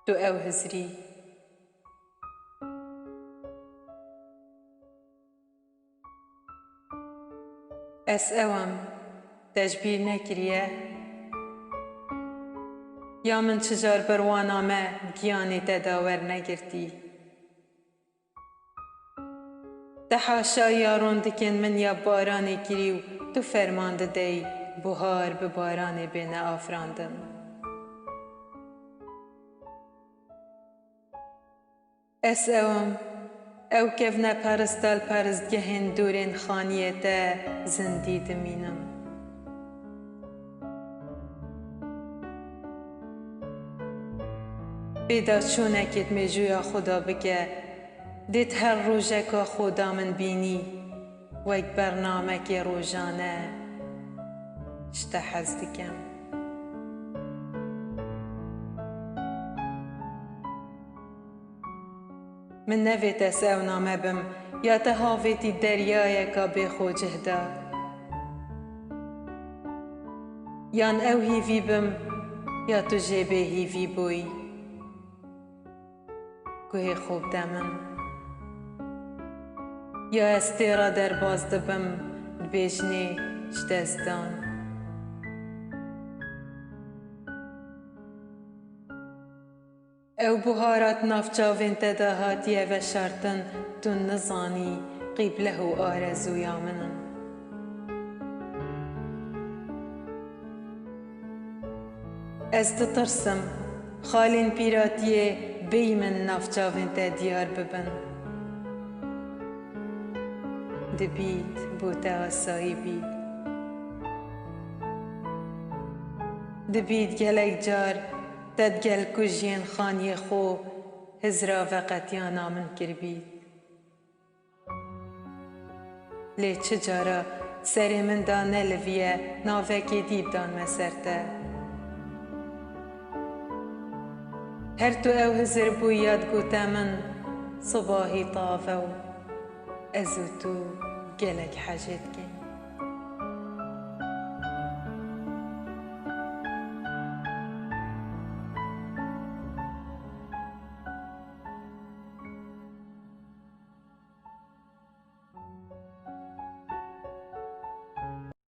تو او هزری اس اوم تجبیر نکریه یا من چجار بروانامه گیانی تداور نگرتی تحاشا یارون دکن من یا بارانی کریو تو فرمانده دی بهار به بارانی بین آفراندم اس اوم او کف نپرستال پرستگهن دورین خانیته زندی دمینم بیدا چونکت میجویا خدا بگه دیت هر روزه که خدا من بینی و یک برنامه که روزانه شته حزدکم من نویت اس او نامه بم یا تهاویتی دریای که بی خوجه دا یان او هیوی بم یا تو جیبه هیوی بوی گوه خوب دمن یا استیرا در باز دبم بیجنی شدستان او بهارات نافچاوین تداهاتیه و شرطن تو نزانی قیبله و آرزویا منن از تترسم خالین پیراتیه بی من نافچاوین تدیار ببن دبید بوتا آسایی بید دبید گلک جار تدگل کجین خانی خو هزرا وقت یا نامن کربید لی چجارا سری من دانه لویه ناوکی دیب دان مسرته هر تو او هزر بویاد گوتا من صباحی طافو ازو تو گلک حاجت کن